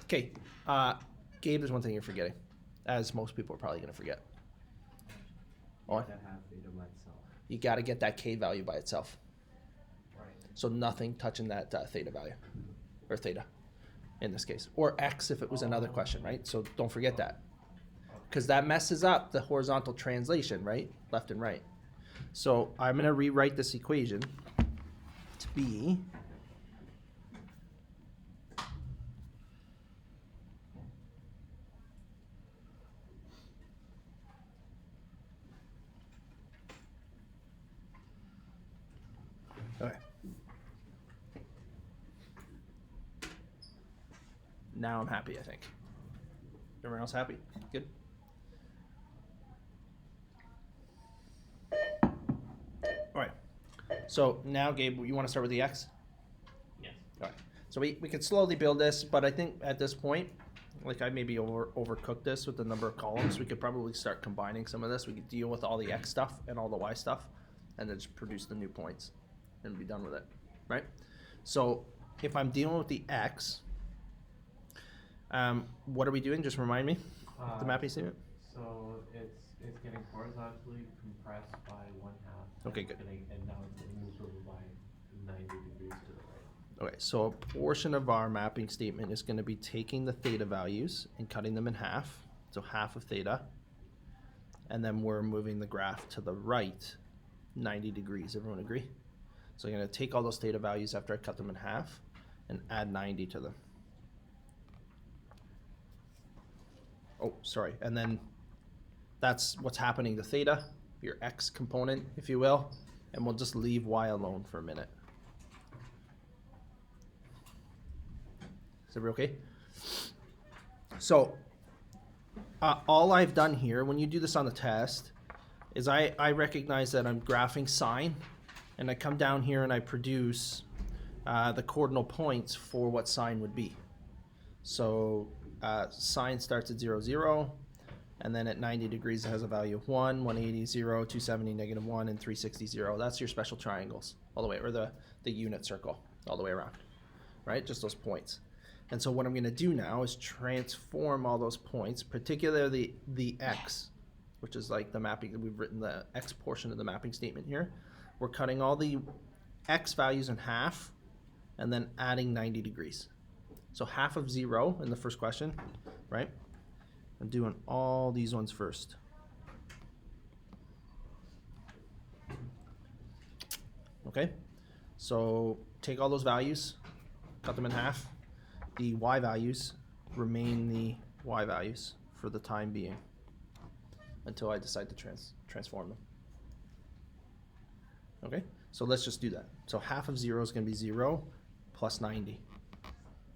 Okay, Gabe, there's one thing you're forgetting, as most people are probably going to forget. What? To have theta by itself. You got to get that k value by itself. Right. So nothing touching that theta value, or theta, in this case, or x if it was another question, right? So don't forget that, because that messes up the horizontal translation, right? Left and right. So I'm going to rewrite this equation to be okay. Now I'm happy, I think. Everyone else happy? Good. All right. So now, Gabe, you want to start with the x? Yes. All right. So we can slowly build this, but I think at this point, like I maybe overcooked this with the number of columns. We could probably start combining some of this. We could deal with all the x stuff and all the y stuff, and then just produce the new points and be done with it, right? So if I'm dealing with the x, what are we doing? Just remind me the mapping statement. So it's getting horizontally compressed by 1/2. Okay, good. And now it's getting moved over by 90 degrees to the right. Okay, so a portion of our mapping statement is going to be taking the theta values and cutting them in half, so half of theta, and then we're moving the graph to the right 90 degrees. Everyone agree? So I'm going to take all those theta values after I cut them in half and add 90 to them. Oh, sorry. And then that's what's happening to theta, your x component, if you will, and we'll just leave y alone for a minute. Is everybody okay? So all I've done here, when you do this on the test, is I recognize that I'm graphing sine, and I come down here and I produce the coordinal points for what sine would be. So sine starts at 0, 0, and then at 90 degrees it has a value of 1, 180, 0, 270, negative 1, and 360, 0. That's your special triangles all the way, or the unit circle all the way around, right? Just those points. And so what I'm going to do now is transform all those points, particularly the x, which is like the mapping that we've written, the x portion of the mapping statement here. We're cutting all the x values in half and then adding 90 degrees. So half of 0 in the first question, right? I'm doing all these ones first. Okay, so take all those values, cut them in half. The y values remain the y values for the time being until I decide to transform them. Okay, so let's just do that. So half of 0 is going to be 0 plus 90,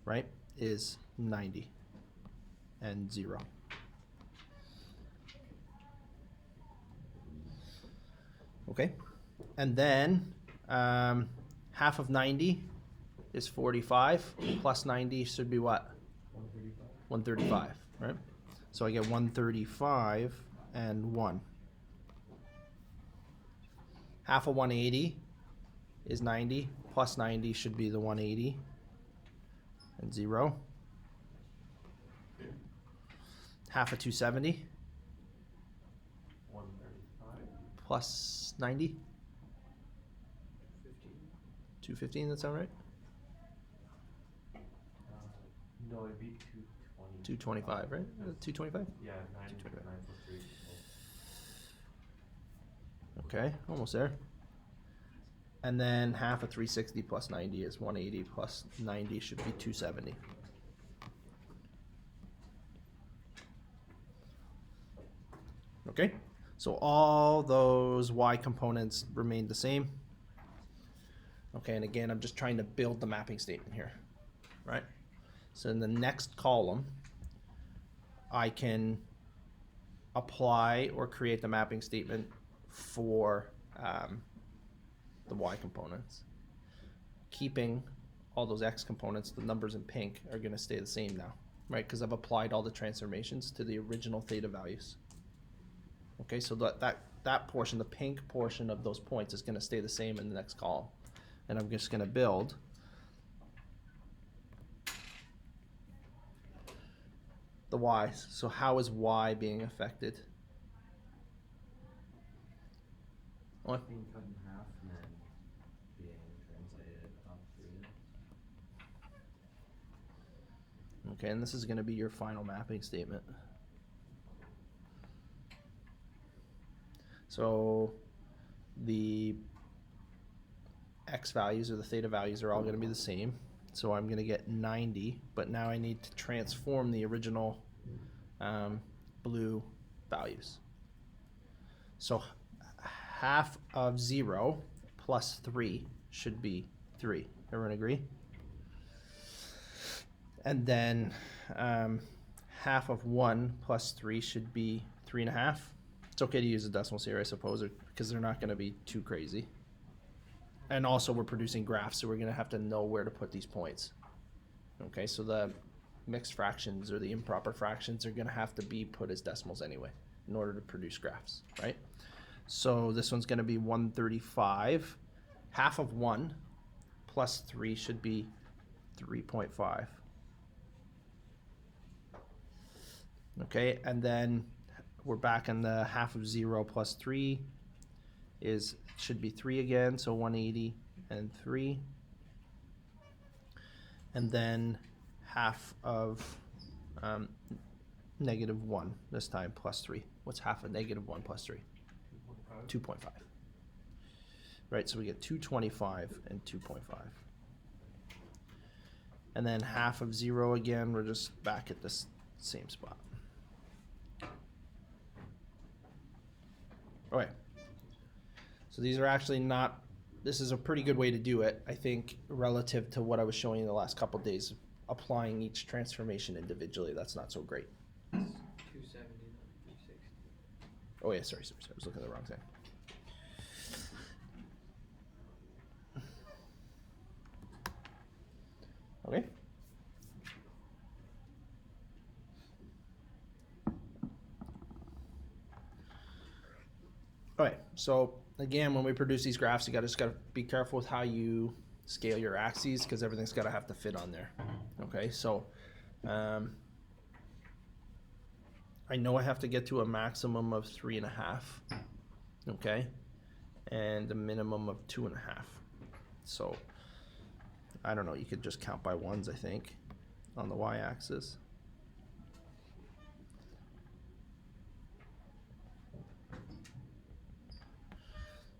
right, is 90 and 0. Okay, and then half of 90 is 45, plus 90 should be what? 135. 135, right? So I get 135 and 1. Half of 180 is 90, plus 90 should be the 180 and 0. Half of 270 135 plus 90. 215, that sound right? No, it'd be 220. 225, right? 225? Yeah, 9 plus 3. Okay, almost there. And then half of 360 plus 90 is 180 plus 90 should be 270. Okay, so all those y components remain the same. Okay, and again, I'm just trying to build the mapping statement here, right? So in the next column, I can apply or create the mapping statement for the y components. Keeping all those x components, the numbers in pink are going to stay the same now, right? Because I've applied all the transformations to the original theta values. Okay, so that portion, the pink portion of those points, is going to stay the same in the next column. And I'm just going to build the y's. So how is y being affected? What? Being cut in half and then being translated up through it. Okay, and this is going to be your final mapping statement. So the x values or the theta values are all going to be the same. So I'm going to get 90, but now I need to transform the original blue values. So half of 0 plus 3 should be 3. Everyone agree? And then half of 1 plus 3 should be 3.5. It's okay to use the decimals here, I suppose, because they're not going to be too crazy. And also we're producing graphs, so we're going to have to know where to put these points. Okay, so the mixed fractions or the improper fractions are going to have to be put as decimals anyway in order to produce graphs, right? So this one's going to be 135. Half of 1 plus 3 should be 3.5. Okay, and then we're back in the half of 0 plus 3 should be 3 again, so 180 and 3. And then half of negative 1 this time plus 3. What's half of negative 1 plus 3? 2.5. Right, so we get 225 and 2.5. And then half of 0 again, we're just back at this same spot. Okay. So these are actually not, this is a pretty good way to do it, I think, relative to what I was showing you the last couple of days. Applying each transformation individually, that's not so great. 270, not 360. Oh yeah, sorry, I was looking at the wrong thing. Okay. All right, so again, when we produce these graphs, you just got to be careful with how you scale your axes because everything's got to have to fit on there. Okay, so I know I have to get to a maximum of 3.5. Okay, and a minimum of 2.5. So I don't know. You could just count by ones, I think, on the y-axis.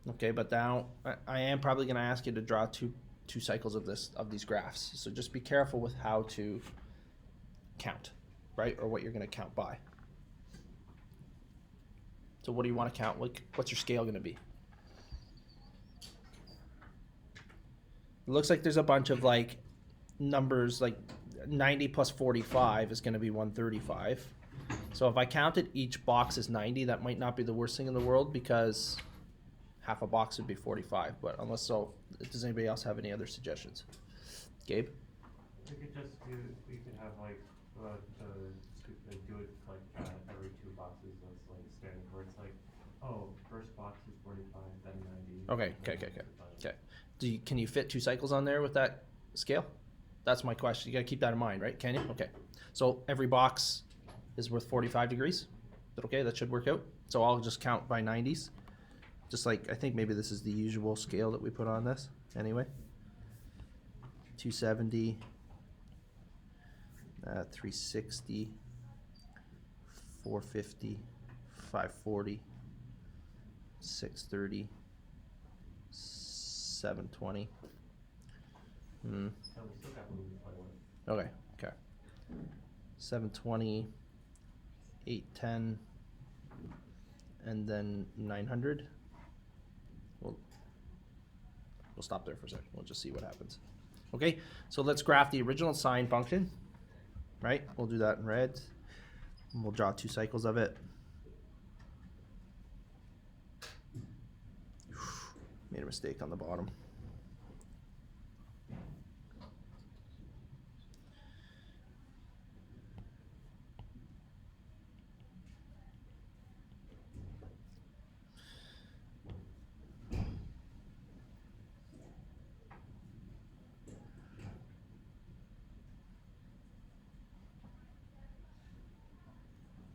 Okay, but now I am probably going to ask you to draw two cycles of these graphs. So just be careful with how to count, right? Or what you're going to count by. So what do you want to count? What's your scale going to be? It looks like there's a bunch of like numbers, like 90 plus 45 is going to be 135. So if I counted each box as 90, that might not be the worst thing in the world because half a box would be 45. But unless so, does anybody else have any other suggestions? Gabe? We could just we could have like, do it like every 2 boxes as like standard where it's like, oh, first box is 45, then 90. Okay. Can you fit 2 cycles on there with that scale? That's my question. You gotta keep that in mind, right? Can you? Okay. So every box is worth 45 degrees. Is that okay? That should work out. So I'll just count by 90s. Just like, I think maybe this is the usual scale that we put on this anyway. 270, 360, 450, 540, 630, 720. And we still got room to play with. Okay. 720, 810, and then 900. We'll stop there for a second. We'll just see what happens. Okay, so let's graph the original sine function, right? We'll do that in red. And we'll draw 2 cycles of it. Made a mistake on the bottom.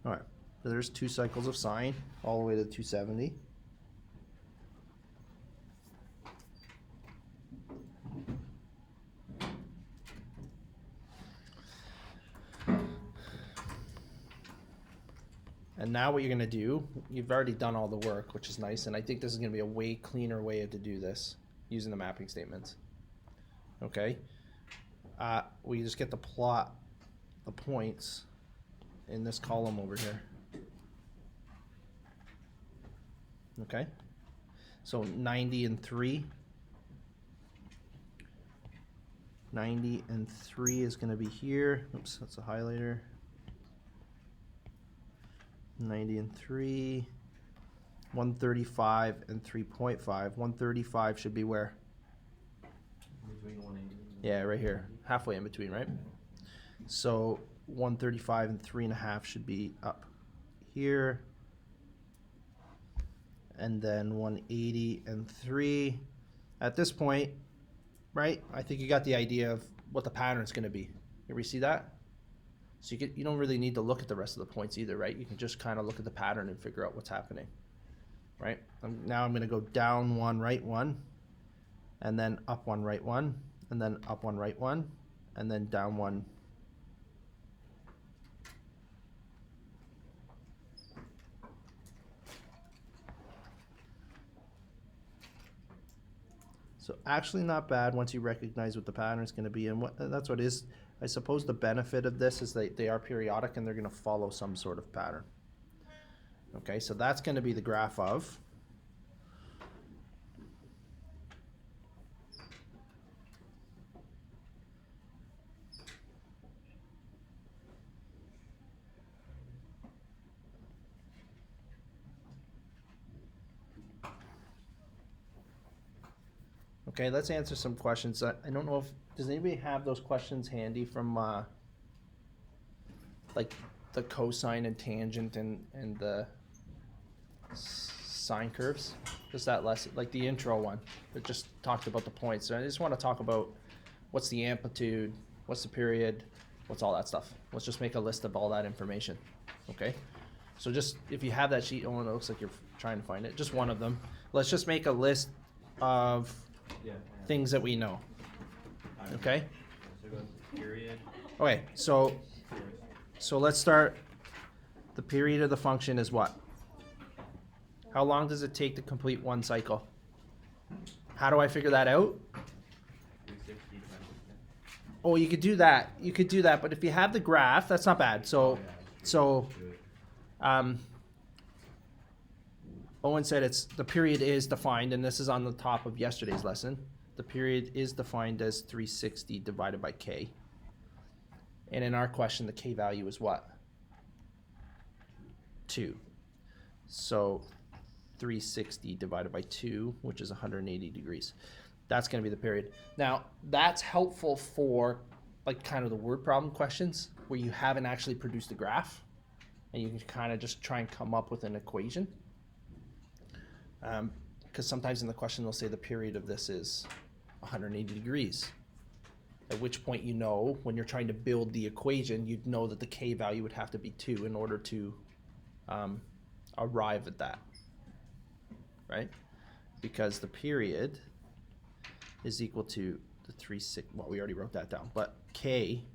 All right, so there's 2 cycles of sine all the way to 270. And now what you're going to do, you've already done all the work, which is nice, and I think this is going to be a way cleaner way to do this using the mapping statements. Okay? We just get to plot the points in this column over here. Okay? So 90 and 3. 90 and 3 is going to be here. Oops, that's a highlighter. 90 and 3. 135 and 3.5. 135 should be where? Between 180. Yeah, right here. Halfway in between, right? So 135 and 3.5 should be up here. And then 180 and 3. At this point, right, I think you got the idea of what the pattern is going to be. You ever see that? So you don't really need to look at the rest of the points either, right? You can just kind of look at the pattern and figure out what's happening, right? Now I'm going to go down 1, right 1, and then up 1, right 1, and then up 1, right 1, and then down 1. So actually not bad once you recognize what the pattern is going to be, and that's what is, I suppose the benefit of this is they are periodic and they're going to follow some sort of pattern. Okay, so that's going to be the graph of Okay, let's answer some questions. I don't know if, does anybody have those questions handy from like the cosine and tangent and the sine curves? Just that lesson, like the intro one that just talked about the points. So I just want to talk about what's the amplitude, what's the period, what's all that stuff. Let's just make a list of all that information, okay? So just, if you have that sheet, oh, it looks like you're trying to find it, just one of them. Let's just make a list of things that we know, okay? So go period. Okay, so let's start. The period of the function is what? How long does it take to complete one cycle? How do I figure that out? 360 times 10. Oh, you could do that. You could do that, but if you have the graph, that's not bad. So, Owen said the period is defined, and this is on the top of yesterday's lesson. The period is defined as 360 divided by k. And in our question, the k value is what? 2. So 360 divided by 2, which is 180 degrees. That's going to be the period. Now, that's helpful for like kind of the word problem questions where you haven't actually produced a graph, and you can kind of just try and come up with an equation. Because sometimes in the question they'll say the period of this is 180 degrees. At which point, you know, when you're trying to build the equation, you'd know that the k value would have to be 2 in order to arrive at that, right? Because the period is equal to the 360, well, we already wrote that down, but k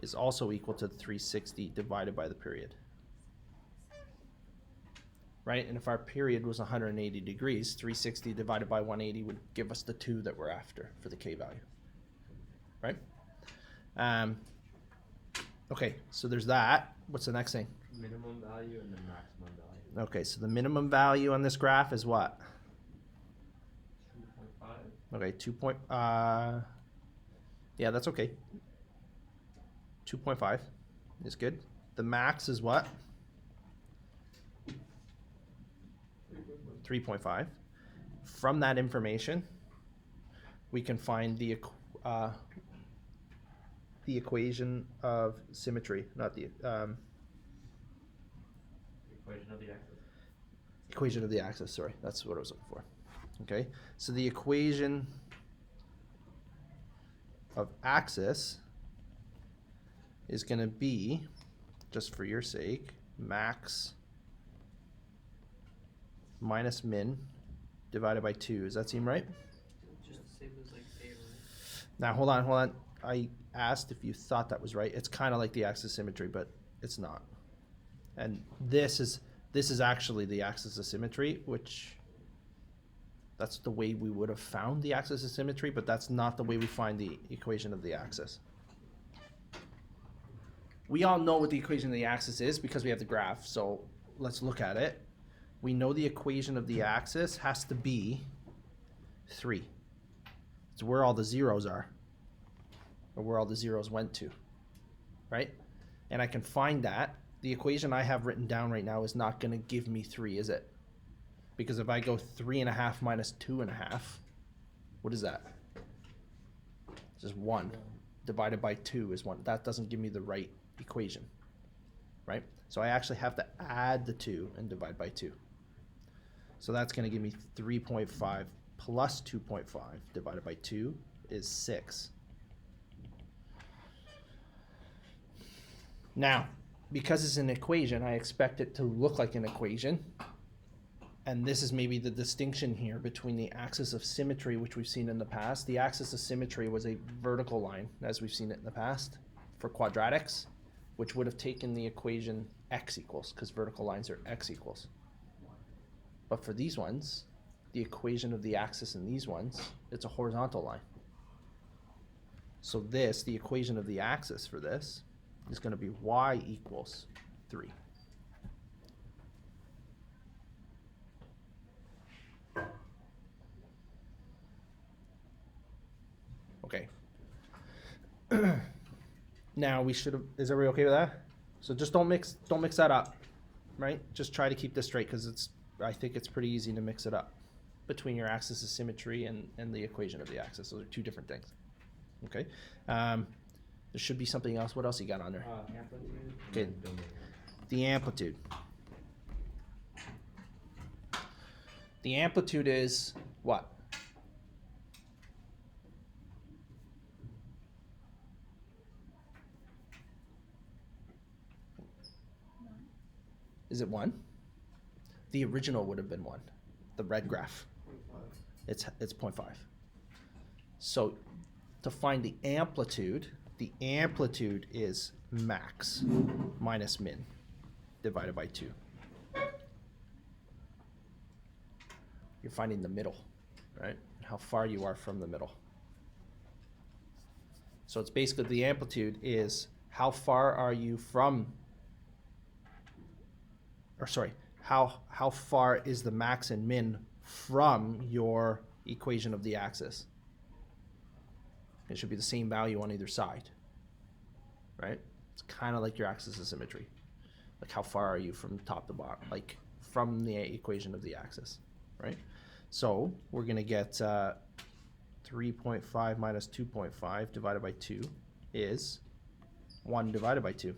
is also equal to 360 divided by the period. Right? And if our period was 180 degrees, 360 divided by 180 would give us the 2 that we're after for the k value. Right? Okay, so there's that. What's the next thing? Minimum value and then maximum value. Okay, so the minimum value on this graph is what? 2.5. Okay, 2. Yeah, that's okay. 2.5 is good. The max is what? 3.5. From that information, we can find the equation of symmetry, not the Equation of the axis. equation of the axis. Sorry, that's what I was looking for. Okay, so the equation of axis is going to be just for your sake, max minus min divided by 2. Does that seem right? Just the same as like A, right? Now, hold on. I asked if you thought that was right. It's kind of like the axis of symmetry, but it's not. And this is actually the axis of symmetry, which that's the way we would have found the axis of symmetry, but that's not the way we find the equation of the axis. We all know what the equation of the axis is because we have the graph, so let's look at it. We know the equation of the axis has to be 3. It's where all the zeros are, or where all the zeros went to, right? And I can find that. The equation I have written down right now is not going to give me 3, is it? Because if I go 3.5 minus 2.5, what is that? It's just 1. Divided by 2 is 1. That doesn't give me the right equation, right? So I actually have to add the 2 and divide by 2. So that's going to give me 3.5 plus 2.5 divided by 2 is 6. Now, because it's an equation, I expect it to look like an equation. And this is maybe the distinction here between the axis of symmetry, which we've seen in the past. The axis of symmetry was a vertical line, as we've seen it in the past, for quadratics, which would have taken the equation x equals, because vertical lines are x equals. But for these ones, the equation of the axis in these ones, it's a horizontal line. So this, the equation of the axis for this, is going to be y equals 3. Okay. Now we should have. Is everybody okay with that? So just don't mix that up, right? Just try to keep this straight because I think it's pretty easy to mix it up between your axis of symmetry and the equation of the axis. Those are two different things. Okay. There should be something else. What else you got on there? Amplitude. Okay. And domain. The amplitude. The amplitude is what? Is it 1? The original would have been 1. The red graph. 0.5. It's 0.5. So to find the amplitude is max minus min divided by 2. You're finding the middle, right? How far you are from the middle. So it's basically the amplitude is how far are you from, or sorry, how far is the max and min from your equation of the axis? It should be the same value on either side, right? It's kind of like your axis of symmetry. Like how far are you from top to bottom, like from the equation of the axis, right? So we're going to get 3.5 minus 2.5 divided by 2 is 1 divided by 2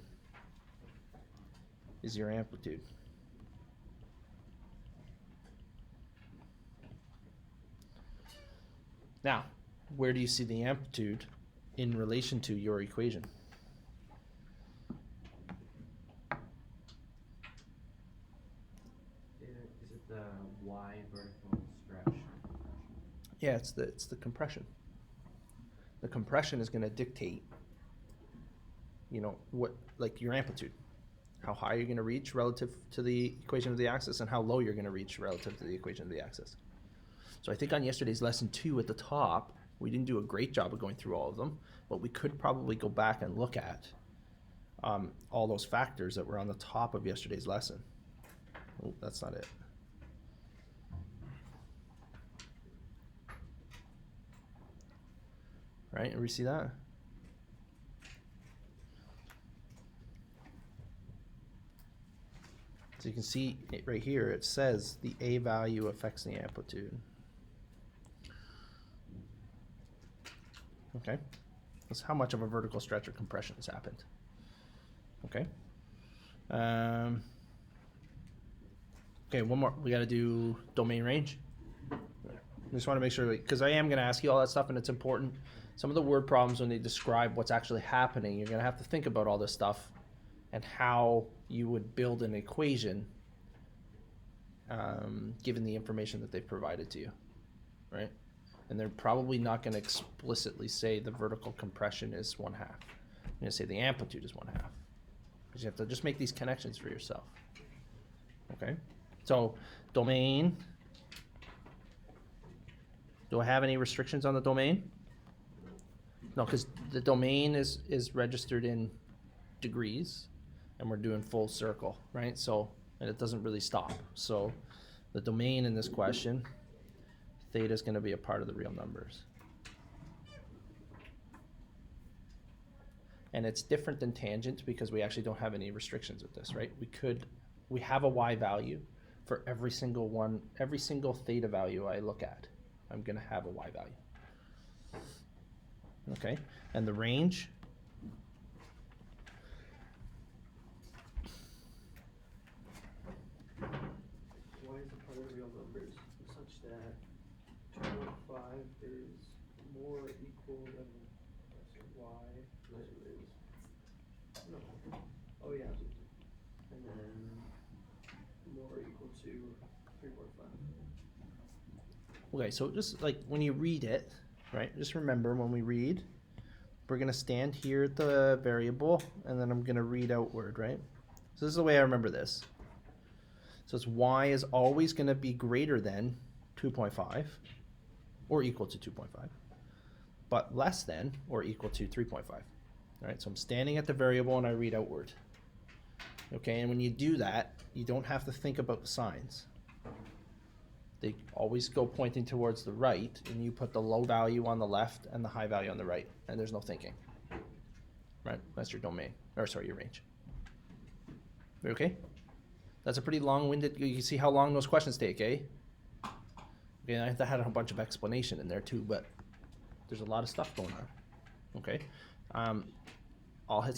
is your amplitude. Now, where do you see the amplitude in relation to your equation? Is it the y vertical stretch? Yeah, it's the compression. The compression is going to dictate, what, like your amplitude, how high you're going to reach relative to the equation of the axis, and how low you're going to reach relative to the equation of the axis. So I think on yesterday's lesson 2 at the top, we didn't do a great job of going through all of them, but we could probably go back and look at all those factors that were on the top of yesterday's lesson. Oh, that's not it. Right, and we see that? So you can see it right here, it says the A value affects the amplitude. Okay, that's how much of a vertical stretch or compression has happened. Okay. Okay, one more. We got to do domain range. Just want to make sure, because I am going to ask you all that stuff, and it's important. Some of the word problems, when they describe what's actually happening, you're going to have to think about all this stuff and how you would build an equation given the information that they've provided to you, right? And they're probably not going to explicitly say the vertical compression is 1/2. They're going to say the amplitude is 1/2. Because you have to just make these connections for yourself. Okay? So, domain. Do I have any restrictions on the domain? No, because the domain is registered in degrees, and we're doing full circle, right? So, and it doesn't really stop. So, the domain in this question, theta is going to be a part of the real numbers. And it's different than tangent because we actually don't have any restrictions with this, right? We have a y value for every single theta value I look at. I'm going to have a y value. Okay, and the range, Y is a part of real numbers such that 2.5 is more or equal than Y. No. Oh yeah. And then more or equal to 3.5. okay, so just like when you read it, right, just remember when we read, we're going to stand here at the variable, and then I'm going to read outward, right? So this is the way I remember this. So it's y is always going to be greater than 2.5 or equal to 2.5, but less than or equal to 3.5. All right, so I'm standing at the variable and I read outward. Okay, and when you do that, you don't have to think about the signs. They always go pointing towards the right, and you put the low value on the left and the high value on the right, and there's no thinking. Right? That's your domain, or sorry, your range. We okay? That's a pretty long-winded, you can see how long those questions take, eh? Okay, I had a whole bunch of explanation in there too, but there's a lot of stuff going on. Okay? I'll hit